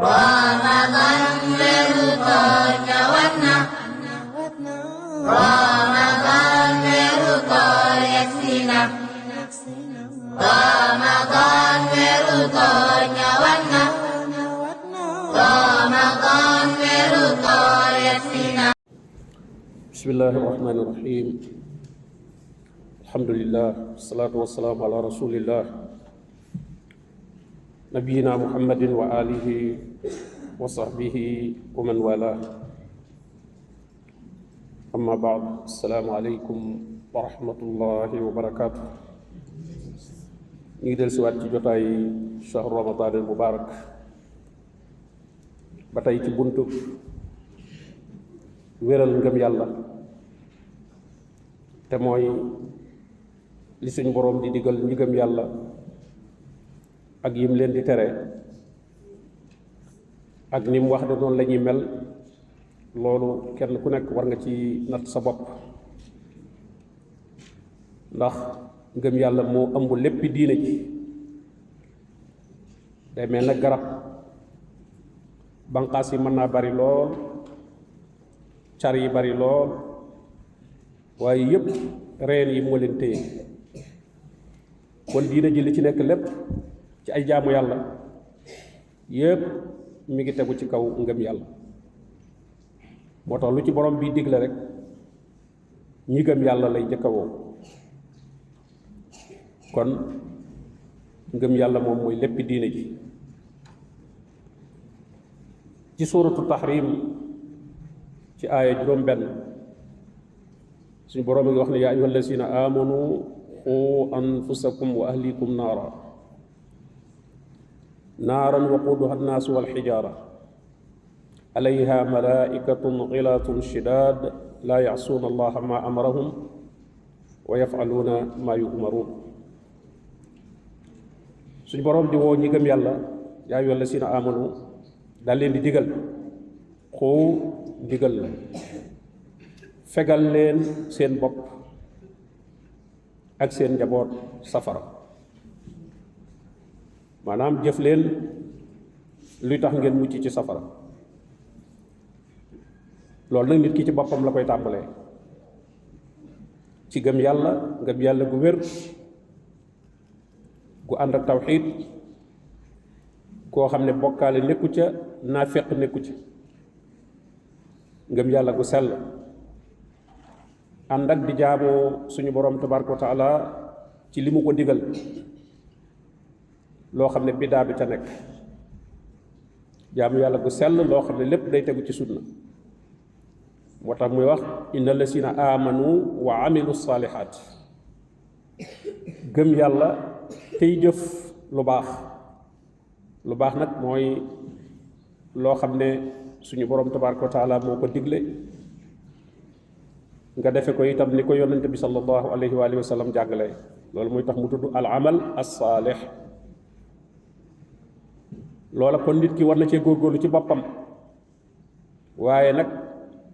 Ramadan weeru koor ñëwaat na. Ramadan weeru koor yegsi na. Ramadan weeru koor ñëwaat na. Ramadan weeru koor yegsi na. Bismillahi rahmani rahim. Alhamdulillah, wassalatu wassalamu ala rasulillah nabiyina muhammadin wa alihi wa sahbihi wa man wala. Amma ba'd, assalamu alaykum wa rahmatullahi wa barakatuh. ñu ngi del siwaat ci jotaay shahru ramadan al mubarak ba tey ci buntu wéral ngëm yàlla te mooy li suñ boroom di digal ñi gëm yàlla ak yim leen di tere ak ni mu wax de noonu la ñuy mel. loolu kenn ku nekk war nga ci natt sa bopp, ndax ngëm yàlla moo ëmb léppi diine ji. day mel na garab banqaas yi mën naa bari lool, car yi bari lool, waaye yépp reen yi moo leen téye. kon diine ji li ci nekk lépp ci ay jaamu yàlla yépp mi ngi tegu ci kaw ngëm yàlla. moo tax lu ci borom bii digle rek ñi gëm yàlla lay njëkk a woo. kon ngëm yàlla moom mooy léppi diine ji. ci suuratu tahrim ci aaya juróom benn suñu borom ngi wax ne yaa ayyuha allazina amanu qu anfusakum wa ahlikum naaran waquuduha annaasu walxijaara alayha malaikatun xilaatun shidaad laa yacsuuna allaha ma amarahum wa yafaluuna ma yu'maruun. suñu boroom di woo ñi gëm yàlla yaa ayyuha allazina amanu daal leen di digal xoo digal la fegal leen seen bopp ak seen njaboot safara. maanaam jëf leen luy tax ngeen mucc ci safara. loolu nag nit ki ci boppam la koy tàmbalee ci gëm yàlla gu wér gu ànd ak tawxiid, koo xam ne bokkaale nekku ca, naafeq nekku ca. ngëm yàlla gu sell ànd ak di jaamoo suñu borom tabaraka wa taala ci li mu ko digal, loo xam ne biddaa du ca nekk. jaamu yàlla gu sell loo xam ne lépp day tegu ci sunna. moo tax muy wax inna allazina amanu wa amilu salihat. gëm yàlla tey jëf lu baax. lu baax nag mooy loo xam ne suñu borom tabaraka wa taala moo ko digle, nga defe ko itam ni ko yonente bi sallallahu alayhi wa alihi wa sallam jàngale. loolu muy tax mu tudd al amal as saalih. loola kon nit ki war na cee góorgóorlu ci boppam, waaye nag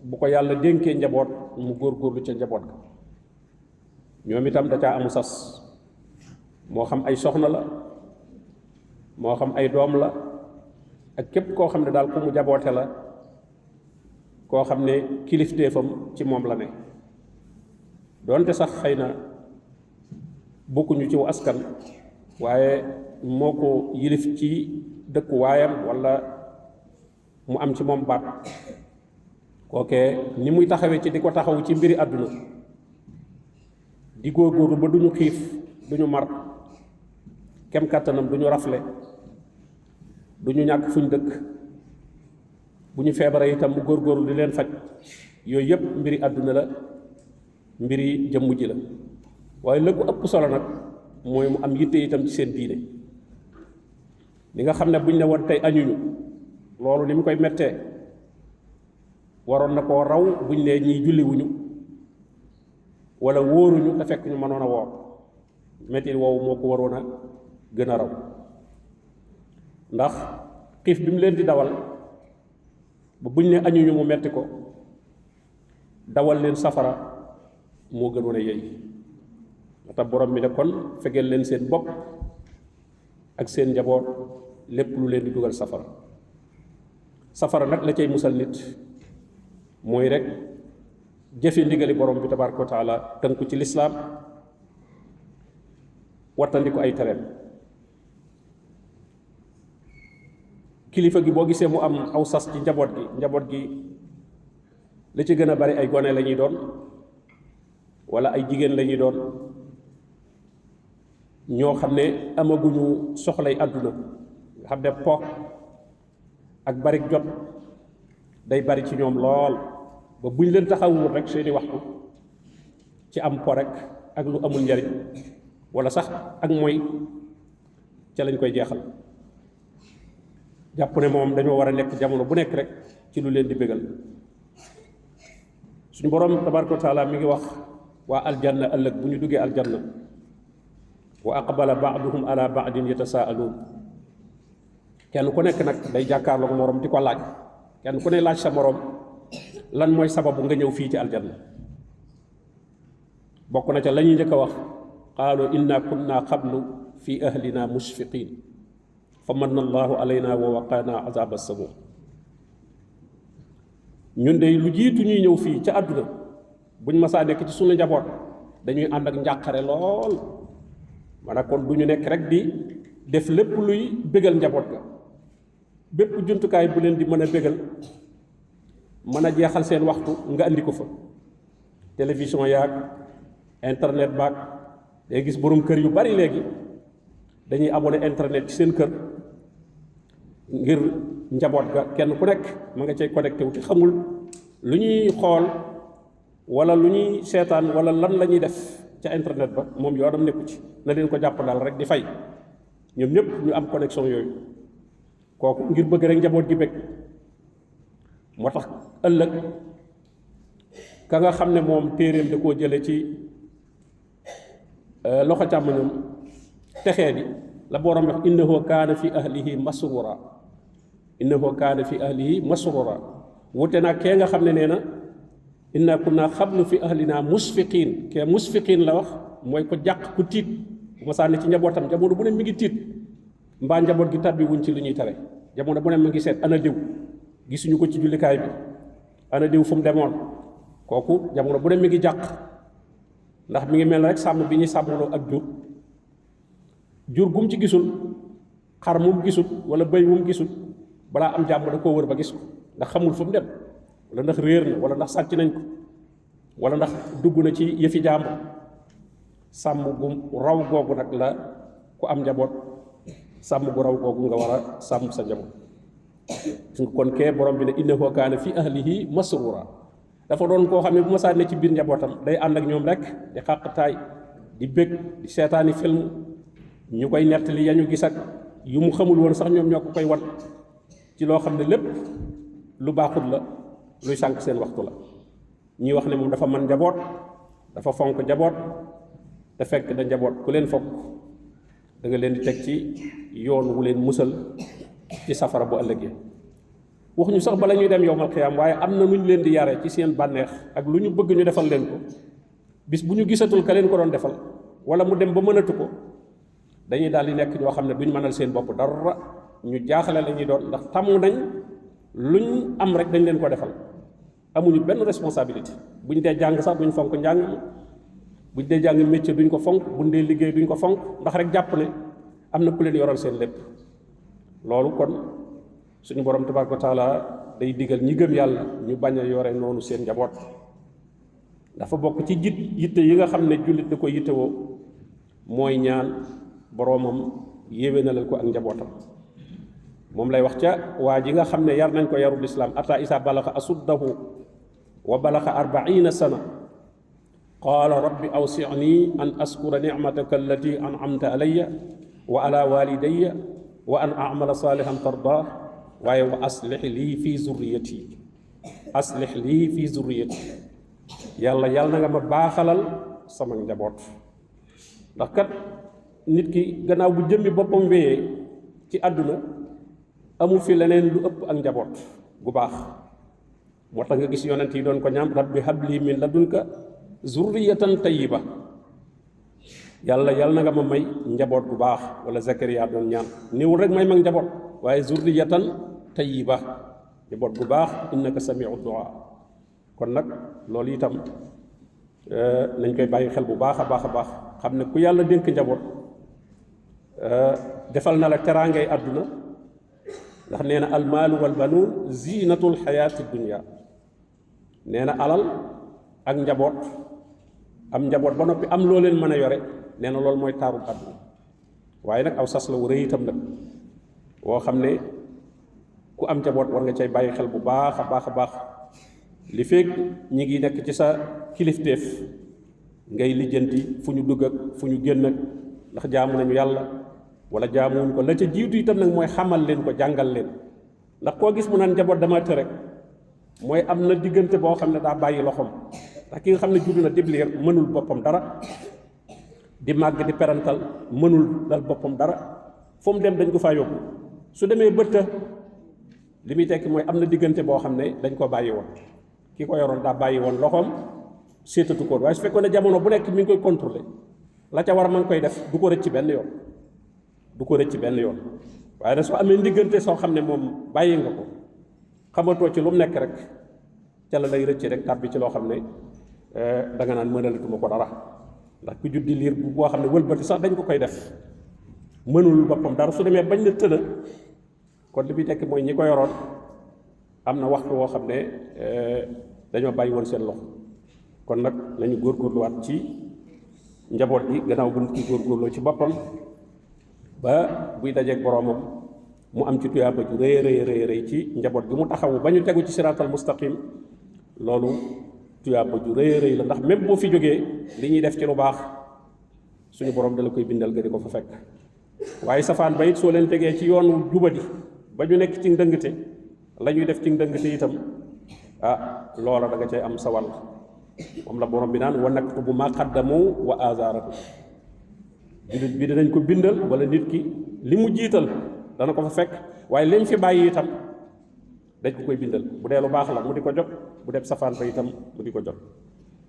bu ko yàlla dénkee njaboot mu góorgóorlu ca njaboot ga. ñoom itam da caa amu sas, moo xam ay soxna la, moo xam ay doom la, ak képp koo xam ne daal ku mu jaboote la, koo xam ne kilifteefam ci moom la ne. doonte sax xëy na bokkuñu ci askan, waaye moo ko yilif ci dëkku waayam walla mu am ci moom baat. kookee ni muy taxawee ci di ko taxaw ci mbiri àdduna, di góorgóorlu ba duñu xiif duñu mar, kem kàttanam duñu rafle, duñu ñàkk fuñ dëkk, bu ñu feebaree itam mu góorgóorlu di leen faj. yooyu yépp mbiri àdduna la, mbiri jëmm ji la. waaye la ko ëpp solo nag mooy mu am yitte itam ci seen diine. li nga xam ne buñ ne woon tey añuñu, loolu ni mu koy mettee waroon na koo raw buñ ne ñiy julliwuñu wala wóoruñu te fekk ñu mënoon a woor. metti woowu moo ko waroon a gën a raw, ndax xiif bi mu leen di dawal ba buñ ne añuñu mu metti ko, dawal leen safara moo gënoon a yey. moo tax borom bi ne kon fegeel leen seen bopp ak seen njaboot lépp lu leen di dugal safara. safara nag la cay musal nit mooy rek jëfe ndigali borom bi tabaraka wa taala tënku ci lislaam wattandiku ay tereem kilifa gi boo gisee mu am aw sas ci njaboot gi la ci gën a bari ay gone la ñuy doon wala ay jigéen la ñuy doon ñoo xam ne amaguñu soxlay àdduna nga xam ne po ak bari jot day bari ci ñoom lool ba buñ leen taxawul rek seeni waxtu ci am po rek ak lu amul njariñ wala sax ak mooy ca lañ koy jeexal jàpp ne moom dañoo war a nekk jamono bu nekk rek ci lu leen di bégal suñu borom tabaraka wa taala mi ngi wax waa aljanna ëllëg bu ñu duggee aljanna wa aqbala baaduhum ala baadin yatasaaluun kenn ku nekk nag day jàkkaarloog morom di ko laaj kenn ku ne laaj sa morom lan mooy sababu nga ñëw fii ci aljanna bokk na ca la ñuy njëkk a wax qaalu inna kunna qablu fi ahlina mushfiqin fa manna allahu alayna wa waqana azab as-samum ñun de lu jiitu ñuy ñëw fii ca àdduna buñ masaa nekk ci sunu njaboot dañuy ànd ak njàqare lool maanaam kon du ñu nekk rek di def lépp luy bégal njaboot ga bépp jumtukaay bu leen di mën a bégal mën a jeexal seen waxtu nga andi ko fa télévision yaag internet baag day gis borom kër yu bari léegi dañuy abonné internet ci seen kër ngir njaboot ga kenn ku nekk ma nga cay connecté wu te xamul lu ñuy xool wala lu ñuy seetaan wala lan la ñuy def ca internet ba moom yoonam nekku ci na leen ko jàpp daal rek di fay ñoom ñëpp ñu am connexion yooyu kooku ngir bëgg rek njaboot gi bëgg moo tax ëllëg ka nga xam ne moom téeréem da koo jële ci loxo càmmoñam texee di la borom wax innahu kaana fi ahlihi masrura innahu kaana fi ahlihi masrura wute nag kee nga xam ne nee na inna kunna xablu fi ahlina musfiqin kee musfiqin la wax mooy ko jàq ku tiit bu ma sànni ci njabootam jamono bu ne mi ngi tiit mbaa njaboot gi tabbi wuñ ci lu ñuy tere jamono bu ne mi ngi seet ana diw gisuñu ko ci jullikaay bi ana diw fu mu demoon kooku jamono bu ne mi ngi jàq ndax mi ngi mel rek sàmm bi ñuy sàmmaloo ak jur gum ci gisul xar mum gisul wala bëy mum gisul balaa am jàmm da koo wër ba gis ko ndax xamul fu mu dem wala ndax réer na wala ndax sàcc nañ ko wala ndax dugg na ci yëfi jàmm sàmm gu raw googu nag la ku am njaboot sàmm gu raw googu nga war a sàmm sa njaboot kon kee borom bi ne innahu kaana fi ahlihi masrura dafa doon koo xam ne bu ma saa ne ci biir njabootam day ànd ak ñoom rek di xàqtaay di bég di seetaani film ñu koy nettali ya ñu gis ak yu mu xamul woon sax ñoom ñoo ko koy wan ci loo xam ne lépp lu baaxut la luy sànq seen waxtu la ñuy wax ne moom dafa man njaboot dafa fonk njaboot te fekk da njaboot ku leen fokk da nga leen di teg ci yoon wu leen musal ci safara bu ëllëgee waxuñu sax bala ñuy dem yowmal xiyaam waaye am na nu ñu leen di yare ci seen bànneex ak lu ñu bëgg ñu defal leen ko bis bu ñu gisatul ka leen ko doon defal wala mu dem ba mënatu ko dañuy daal di nekk ñoo xam ne duñ mënal seen bopp dara ñu jaaxale la ñuy doon ndax tàmm nañ luñ am rek dañ leen ko defal amuñu benn responsabilité buñ dee jàng sax duñ fonk njàng buñ dee jàng métier duñ ko fonk buñ dee liggéey duñ ko fonk ndax rek jàpp ne am na ku leen yoral seen lépp loolu kon suñu borom tabaraka wa taala day digal ñi gëm yàlla ñu bañ a yore noonu seen njaboot dafa bokk ci yitte yi nga xam ne jullit da ko yittewoo mooy ñaan boroomam yéwénalal ko ak njabootam moom lay wax ca waa ji nga xam ne yar nañ ko yarul islaam ata isa balaxa asuddahu wa balaxa 40 sana qaala rabbi awsicni an askura nicmataka allati ancamta alayya wa ala walidayya wa an acmala salihan tardah waaye wa aslix lii fi zurriyati aslix lii fi zurriyati yàlla na nga ma baaxalal sama njaboot ndax kat nit ki gannaaw bu jëmmi boppam wéyee ci àdduna amu fi leneen lu ëpp ak njaboot gu baax moo tax nga gis yonent yi doon ko ñaan rabbi habli min ladunka zurriyatan tayyiba yàlla na nga ma may njaboot gu baax wala Zakariya doon ñaan niwul rek may mag njaboot waaye zurriyatan tayyiba njaboot gu baax innaka samiu du'a kon nag loolu itam nañ koy bàyyi xel bu baax a baax a baax xam ne ku yàlla dénk njaboot defal na la teraangay àdduna ndax nee na almaalu wal banuun zinatul xayaati dunya nee na alal ak njaboot am njaboot ba noppi am loo leen mën a yore nee na loolu mooy taarub àdduna waaye nag aw sas la wu rëy itam nag woo xam ne ku am njaboot war nga cay bàyyi xel bu baax a baax a baax li feeg ñi ngi nekk ci sa kilifteef ngay lijjanti fu ñu dugg ak fu ñu génn ak ndax jaamu nañu yàlla wala jaamuwuñ ko la ca jiitu itam nag mooy xamal leen ko jàngal leen ndax koo gis mu naan njaboot dama të rek mooy am na diggante boo xam ne daa bàyyi loxoom ndax ki nga xam ne judd na diblier mënul boppam dara di màgg di perantal mënul dal boppam dara fu mu dem dañ ko faa yóbbu su demee bëtta li muy tekki mooy am na diggante boo xam ne dañ ko bàyyi woon ki ko yoroon daa bàyyi woon loxoom séetatu ko waaye su fekkoon ne jamono bu nekk mi ngi koy contrôler la ca war a ma ngi koy def du ko rëcc benn yoon du ko rëcc benn yoon waaye nag soo amee diggante soo xam ne moom bàyyi nga ko xamatoo ci lu mu nekk rek ca la lay rëcc rek tàbbi ci loo xam ne da nga naan mënalatuma ko dara ndax ku juddi liir bu boo xam ne wëlbati sax dañ ko koy def mënul boppam dara su demee bañ na tëna kon li muy tekki mooy ñi ko yoroon am na waxtu woo xam ne dañoo bàyyi woon seen loxo kon nag nañu góorgóorluwaat ci njaboot gi gannaaw bu nit ki góorgóorloo ci boppam ba buy dajeeg boroomam mu am ci tuyaaba ju rëy rëy rëy ci njaboot gi mu taxawu ba ñu tegu ci siraatal mustaqim loolu tuyaaba ju rëy rëy la ndax même boo fi jógee li ñuy def ci lu baax suñu borom dala koy bindal nga di ko fa fekk waaye safaan ba it soo leen tegee ci yoonu jubadi ba ñu nekk ci ndëngte la ñuy def ci ndëngte itam loola da nga cay am sa wàll moom la borom bi naan wa naktubu ma qaddamu wa azaarahum jullit bi danañ ko bindal wala nit ki li mu jiital dana ko fa fekk waaye li mu fi bàyyi itam dañ ko koy bindal bu dee lu baax la mu di ko jot bu dee safaan ba itam mu di ko jot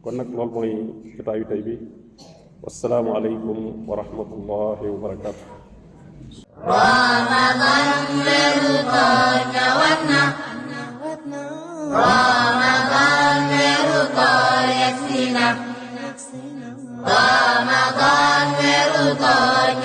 kon nag loolu mooy jotaayu tey bi wassalaamu aleykum wa rahmatullahi wa barakaatu رمضان مرضاك رمضان مرضاك يكفينا رمضان مرضاك